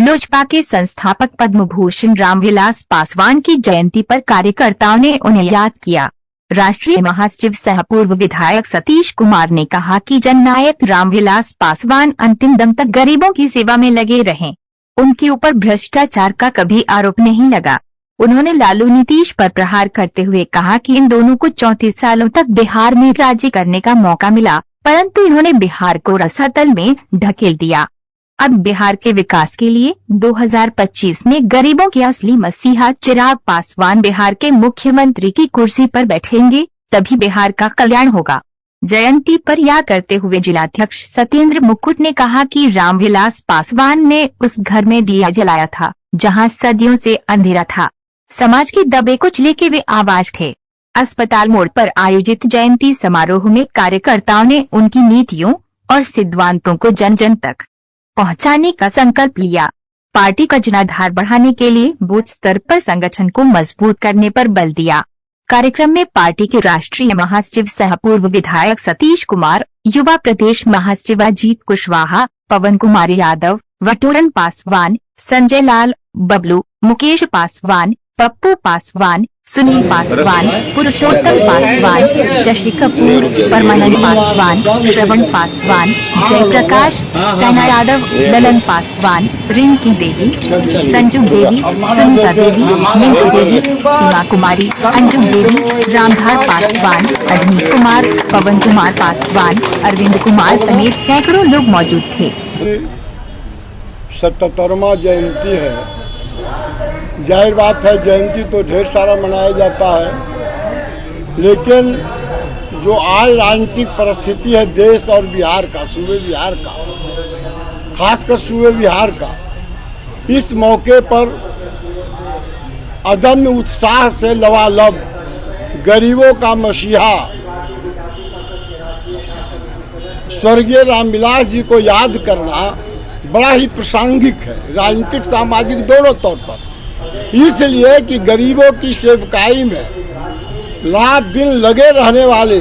लोजपा के संस्थापक पद्म भूषण रामविलास पासवान की जयंती पर कार्यकर्ताओं ने उन्हें याद किया। राष्ट्रीय महासचिव सह पूर्व विधायक सतीश कुमार ने कहा कि जननायक रामविलास पासवान अंतिम दम तक गरीबों की सेवा में लगे रहे। उनके ऊपर भ्रष्टाचार का कभी आरोप नहीं लगा। उन्होंने लालू नीतीश पर प्रहार करते हुए कहा कि इन दोनों को 34 सालों तक बिहार में राज्य करने का मौका मिला, परंतु इन्होंने बिहार को रसातल में ढकेल दिया। अब बिहार के विकास के लिए 2025 में गरीबों के असली मसीहा चिराग पासवान बिहार के मुख्यमंत्री की कुर्सी पर बैठेंगे, तभी बिहार का कल्याण होगा। जयंती पर याद करते हुए जिलाध्यक्ष सत्येंद्र मुकुट ने कहा कि रामविलास पासवान ने उस घर में दिया जलाया था जहां सदियों से अंधेरा था। समाज के दबे कुचले के वे आवाज थे। अस्पताल मोड़ पर आयोजित जयंती समारोह में कार्यकर्ताओं ने उनकी नीतियों और सिद्धांतों को जन जन तक पहुंचाने का संकल्प लिया। पार्टी का जनाधार बढ़ाने के लिए बूथ स्तर पर संगठन को मजबूत करने पर बल दिया। कार्यक्रम में पार्टी के राष्ट्रीय महासचिव सह पूर्व विधायक सतीश कुमार, युवा प्रदेश महासचिव अजीत कुशवाहा, पवन कुमार यादव, वटोरन पासवान, संजय लाल, बबलू, मुकेश पासवान, पप्पू पासवान, सुनील पासवान, पुरुषोत्तम पासवान, शशि कपूर, परमानंद पासवान, श्रवण पासवान, जयप्रकाश, सैना यादव, ललन पासवान, रिंकी देवी, संजू देवी, सुनीता देवी, मिंटू देवी, सीमा कुमारी, अंजुम देवी, रामधार पासवान, अजनीत कुमार, पवन कुमार पासवान, अरविंद कुमार समेत सैकड़ों लोग मौजूद थे। 77वां जयंती है। जाहिर बात है, जयंती तो ढेर सारा मनाया जाता है, लेकिन जो आज राजनीतिक परिस्थिति है देश और बिहार का, सूबे बिहार का, खासकर सूबे बिहार का, इस मौके पर अदम्य उत्साह से लबालब गरीबों का मसीहा स्वर्गीय रामविलास जी को याद करना बड़ा ही प्रासंगिक है, राजनीतिक सामाजिक दोनों तौर पर। इसलिए कि गरीबों की सेवकाई में रात दिन लगे रहने वाले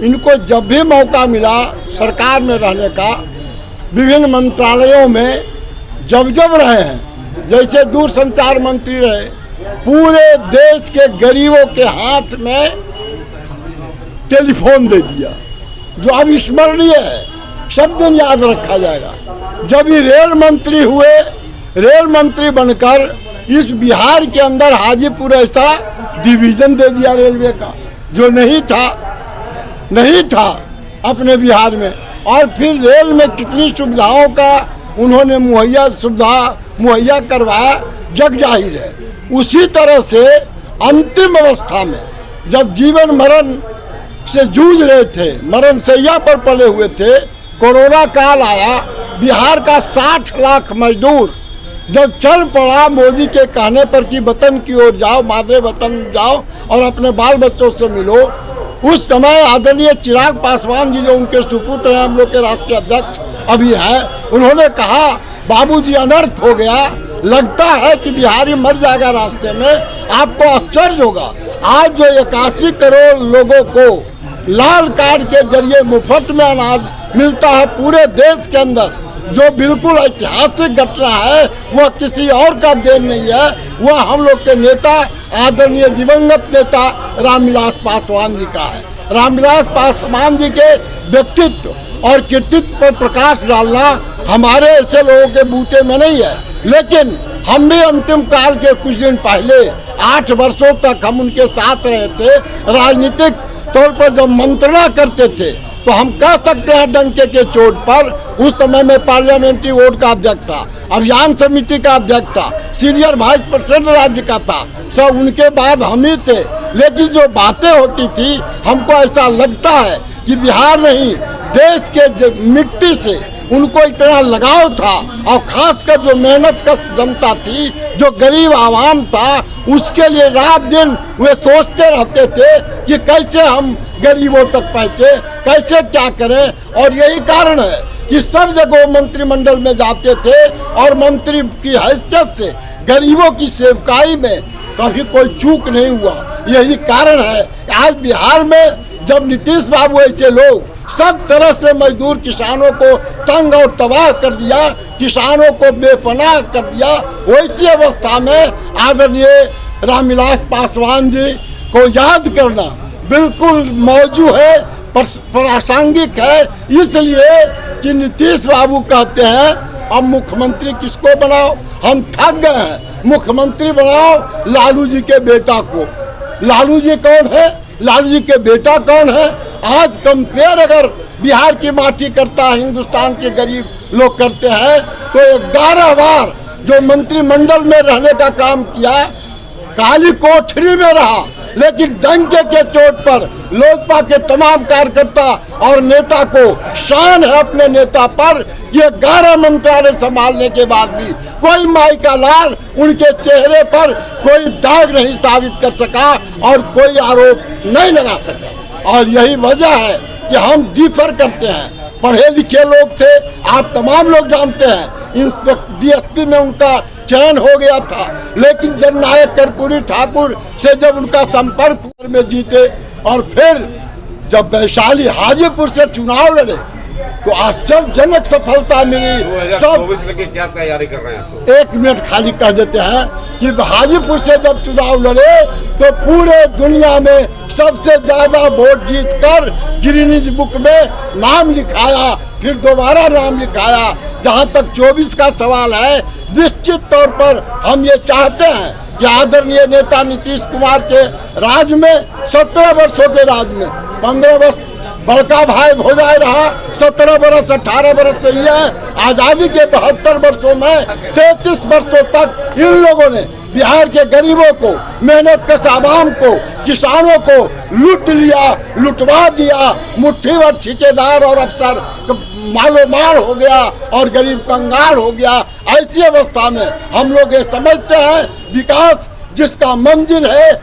इनको जब भी मौका मिला सरकार में रहने का, विभिन्न मंत्रालयों में जब जब रहे हैं, जैसे दूरसंचार मंत्री रहे, पूरे देश के गरीबों के हाथ में टेलीफोन दे दिया, जो अविस्मरणीय है, सब दिन याद रखा जाएगा। जब ये रेल मंत्री हुए, रेल मंत्री बनकर इस बिहार के अंदर हाजीपुर ऐसा डिवीजन दे दिया रेलवे का, जो नहीं था अपने बिहार में। और फिर रेल में कितनी सुविधाओं का उन्होंने सुविधा मुहैया करवाया, जग जाहिर है। उसी तरह से अंतिम अवस्था में जब जीवन मरण से जूझ रहे थे, मरण शैया पर पड़े हुए थे, कोरोना काल आया, बिहार का 60 लाख मजदूर जब चल पड़ा मोदी के कहने पर कि वतन की ओर जाओ, मादरे वतन जाओ और अपने बाल बच्चों से मिलो, उस समय आदरणीय चिराग पासवान जी, जो उनके सुपुत्र हैं, हम लोग के राष्ट्रीय अध्यक्ष अभी हैं, उन्होंने कहा बाबूजी अनर्थ हो गया, लगता है कि बिहारी मर जाएगा रास्ते में। आपको आश्चर्य होगा, आज जो 81 करोड़ लोगों को लाल कार्ड के जरिए मुफ्त में अनाज मिलता है पूरे देश के अंदर, जो बिल्कुल ऐतिहासिक घटना है, वह किसी और का देन नहीं है, वह हम लोग के नेता आदरणीय दिवंगत नेता रामविलास पासवान जी का है। रामविलास पासवान जी के व्यक्तित्व और कृतित्व पर प्रकाश डालना हमारे ऐसे लोगों के बूते में नहीं है, लेकिन हम भी अंतिम काल के कुछ दिन पहले 8 वर्षों तक हम उनके साथ रहे थे। राजनीतिक तौर पर जब मंत्रणा करते थे तो हम कह सकते हैं डंके के चोट पर, उस समय में पार्लियामेंट्री बोर्ड का अध्यक्ष था, अभियान समिति का अध्यक्ष था, सीनियर वाइस प्रेसिडेंट राज्य का था, सब उनके बाद हम ही थे। लेकिन जो बातें होती थी, हमको ऐसा लगता है कि बिहार नहीं, देश के मिट्टी से उनको इतना लगाव था, और खासकर जो मेहनत कश जनता थी, जो गरीब आवाम था, उसके लिए रात दिन वे सोचते रहते थे कि कैसे हम गरीबों तक पहुँचे, कैसे क्या करें। और यही कारण है कि सब जगह मंत्रिमंडल में जाते थे और मंत्री की हैसियत से गरीबों की सेवकाई में कभी कोई चूक नहीं हुआ। यही कारण है कि आज बिहार में जब नीतीश बाबू ऐसे लोग सब तरह से मजदूर किसानों को तंग और तबाह कर दिया, किसानों को बेपनाह कर दिया, वैसी अवस्था में आदरणीय रामविलास पासवान जी को याद करना बिल्कुल मौजू है, प्रासंगिक है। इसलिए कि नीतीश बाबू कहते हैं अब मुख्यमंत्री किसको बनाओ, हम थक गए हैं, मुख्यमंत्री बनाओ लालू जी के बेटा को। लालू जी कौन है, लालू जी के बेटा कौन है? आज कंपेयर अगर बिहार की माटी करता है हिंदुस्तान के गरीब लोग करते हैं तो 11 बार जो मंत्रिमंडल में रहने का काम किया, काली कोठरी में रहा, लेकिन डंके के चोट पर लोजपा के तमाम कार्यकर्ता और नेता को शान है अपने नेता पर। ये 11 मंत्रालय संभालने के बाद भी कोई माई का लाल उनके चेहरे पर कोई दाग नहीं साबित कर सका और कोई आरोप नहीं लगा सका। और यही वजह है कि हम डिफर करते हैं। पढ़े लिखे लोग थे, आप तमाम लोग जानते हैं, DSP में उनका चयन हो गया था, लेकिन जननायक कर्पूरी ठाकुर से जब उनका संपर्क में जीते और फिर जब वैशाली हाजीपुर से चुनाव लड़े तो आश्चर्यजनक सफलता मिली। सब क्या तैयारी कर रहे हैं? एक मिनट खाली कह देते हैं कि हाजीपुर से जब चुनाव लड़े तो पूरे दुनिया में सबसे ज्यादा वोट जीतकर गिनीज बुक में नाम लिखाया, फिर दोबारा नाम लिखाया। जहां तक 24 का सवाल है, निश्चित तौर पर हम ये चाहते हैं कि आदरणीय नेता नीतीश कुमार के राज में 17 वर्षों के राज में 15 वर्ष बड़का भाई भोजाई रहा, 17 वर्ष 18 वर्ष सही है। आजादी के 72 वर्षों में 33 वर्षों तक इन लोगों ने बिहार के गरीबों को, मेहनत कश आवाम को, किसानों को लूट लिया, लुटवा दिया। मुट्ठी भर ठेकेदार और अफसर मालो माल हो गया और गरीब कंगाल हो गया। ऐसी अवस्था में हम लोग ये समझते हैं विकास जिसका मंजिल है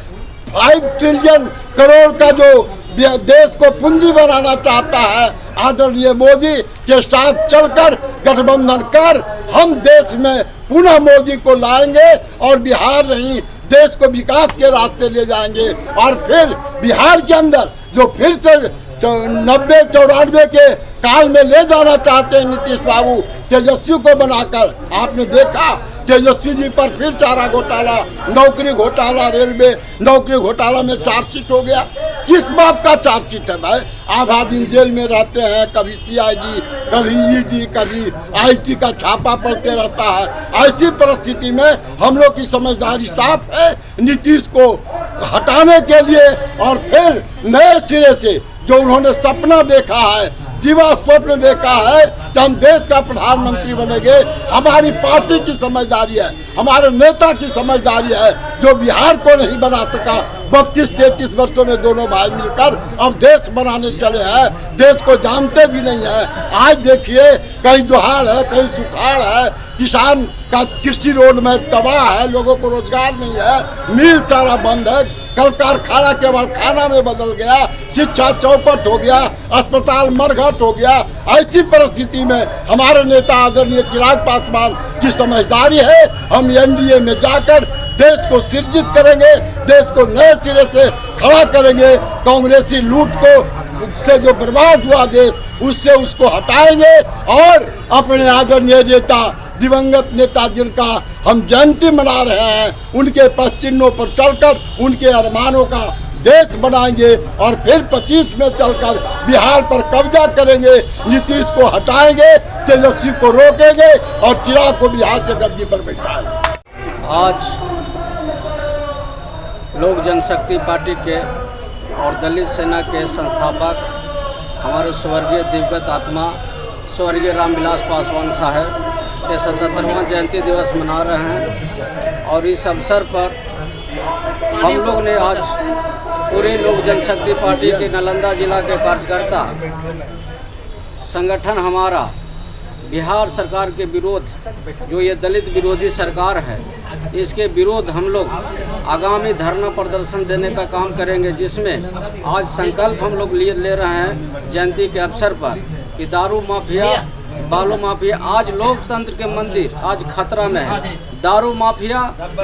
5 ट्रिलियन करोड़ का जो देश को पूंजी बनाना चाहता है, आदरणीय मोदी के साथ चलकर गठबंधन कर हम देश में पुनः मोदी को लाएंगे और बिहार नहीं देश को विकास के रास्ते ले जाएंगे। और फिर बिहार के अंदर जो फिर से 90-94 के काल में ले जाना चाहते हैं नीतीश बाबू, तेजस्वी को बनाकर, आपने देखा तेजस्वी जी पर फिर चारा घोटाला, नौकरी घोटाला, रेलवे नौकरी घोटाला में चार्जशीट हो गया। किस बात का चार्जशीट है भाई? आधा दिन जेल में रहते हैं, कभी CID, कभी ED, कभी IT का छापा पड़ते रहता है। ऐसी परिस्थिति में हम लोग की समझदारी साफ है नीतीश को हटाने के लिए और फिर नए सिरे से जो उन्होंने सपना देखा है, जीवा स्वप्न देखा है कि हम देश का प्रधानमंत्री बनेंगे, हमारी पार्टी की समझदारी है, हमारे नेता की समझदारी है जो बिहार को नहीं बना सका। 32-33 वर्षों में दोनों भाई मिलकर अब देश बनाने चले हैं, देश को जानते भी नहीं है। आज देखिए कहीं दुहाड़ है, कहीं सुखाड़ है, किसान का कृषि रोड में तबाह है, लोगों को रोजगार नहीं है, मिल सारा बंद है, कल कारखाना केवल खाना में बदल गया, शिक्षा चौपट हो गया, अस्पताल मरघट हो गया। ऐसी परिस्थिति में हमारे नेता आदरणीय चिराग पासवान की समझदारी है, हम NDA में जाकर देश को सृजित करेंगे, देश को नए सिरे से खड़ा करेंगे। कांग्रेसी लूट को से जो बर्बाद हुआ देश, उससे उसको हटाएंगे और अपने आदरणीय नेता दिवंगत नेता जिनका हम जयंती मना रहे हैं, उनके पथ चिन्हों पर चलकर उनके अरमानों का देश बनाएंगे और फिर 25 में चलकर बिहार पर कब्जा करेंगे, नीतीश को हटाएंगे, तेजस्वी को रोकेंगे और चिराग को बिहार के गद्दी पर बैठाएंगे। आज लोक जनशक्ति पार्टी के और दलित सेना के संस्थापक हमारे स्वर्गीय दिवंगत आत्मा स्वर्गीय रामविलास पासवान साहब के 77वां जयंती दिवस मना रहे हैं। और इस अवसर पर हम लोग ने आज पूरे लोक जनशक्ति पार्टी के नालंदा जिला के कार्यकर्ता संगठन हमारा बिहार सरकार के विरोध, जो ये दलित विरोधी सरकार है, इसके विरोध हम लोग आगामी धरना प्रदर्शन देने का काम करेंगे, जिसमें आज संकल्प हम लोग ले रहे हैं जयंती के अवसर पर कि दारू माफिया, बालू माफिया, आज लोकतंत्र के मंदिर आज खतरा में है। दारू माफिया,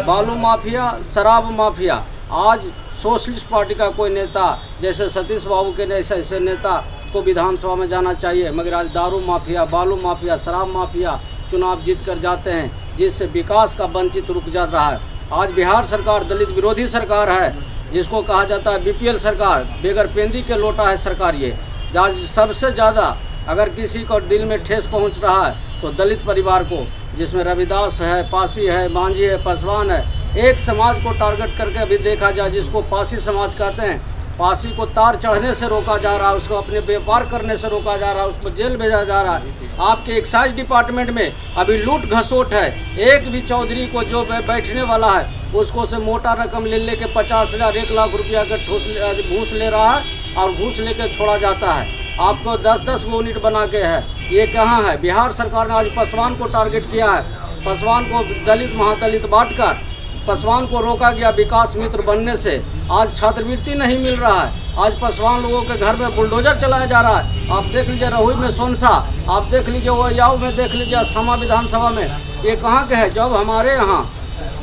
बालू माफिया, शराब माफिया, आज सोशलिस्ट पार्टी का कोई नेता जैसे सतीश बाबू के ऐसे नेता को विधानसभा में जाना चाहिए, मगर आज दारू माफिया, बालू माफिया, शराब माफिया, चुनाव जीत कर जाते हैं, जिससे विकास का वंचित रुक जा रहा है। आज बिहार सरकार दलित विरोधी सरकार है, जिसको कहा जाता है बीपीएल सरकार, बेगर पेंदी के लोटा है सरकार। ये आज सबसे ज़्यादा अगर किसी को दिल में ठेस पहुंच रहा है तो दलित परिवार को, जिसमें रविदास है, पासी है, मांझी है, पासवान है, एक समाज को टारगेट करके अभी देखा जाए, जिसको पासी समाज कहते हैं। पासी को तार चढ़ने से रोका जा रहा है, उसको अपने व्यापार करने से रोका जा रहा है, उसको जेल भेजा जा रहा है। आपके एक्साइज डिपार्टमेंट में अभी लूट घसोट है। एक भी चौधरी को जो बैठने वाला है उसको से मोटा रकम ले के 50,000 1 लाख रुपया का घूस ले रहा है और घूस लेके छोड़ा जाता है। आपको 10-10 यूनिट बना के है। ये कहाँ है? बिहार सरकार ने आज पासवान को टारगेट किया है। पासवान को दलित महादलित बांटकर पासवान को रोका गया विकास मित्र बनने से। आज छात्रवृत्ति नहीं मिल रहा है। आज पासवान लोगों के घर में बुलडोजर चलाया जा रहा है। आप देख लीजिए रहुई में सोनसा, आप देख लीजिए वो याव में, देख लीजिए अस्थामा विधानसभा में। ये कहाँ के है? जब हमारे यहाँ,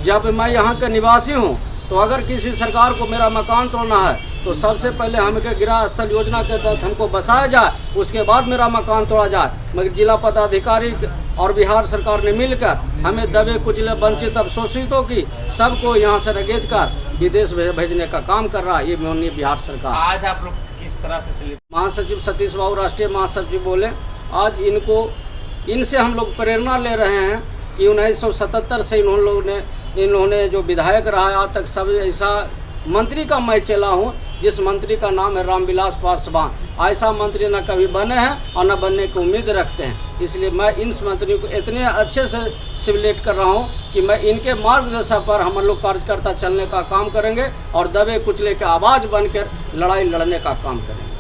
जब मैं यहाँ के निवासी हूँ, तो अगर किसी सरकार को मेरा मकान तोड़ना है तो सबसे पहले हमके गृह स्थल योजना के तहत हमको बसाया जाए, उसके बाद मेरा मकान तोड़ा जाए। मगर जिला पदाधिकारी और बिहार सरकार ने मिलकर हमें दबे कुचले वंचित अवशोषितों की सबको यहाँ से रगेद कर विदेश भेजने का काम कर रहा है ये माननीय बिहार सरकार। आज आप लोग किस तरह से महासचिव सतीश बाबू राष्ट्रीय महासचिव बोले, आज इनसे हम लोग प्रेरणा ले रहे हैं कि 1977 से इन्होंने जो विधायक रहा है आज तक सब ऐसा मंत्री का मैं चला हूँ जिस मंत्री का नाम है रामविलास पासवान। ऐसा मंत्री न कभी बने हैं और न बनने की उम्मीद रखते हैं। इसलिए मैं इन मंत्रियों को इतने अच्छे से सिमुलेट कर रहा हूँ कि मैं इनके मार्गदर्शन पर हम लोग कार्यकर्ता चलने का काम करेंगे और दबे कुचले के आवाज़ बनकर लड़ाई लड़ने का काम करेंगे।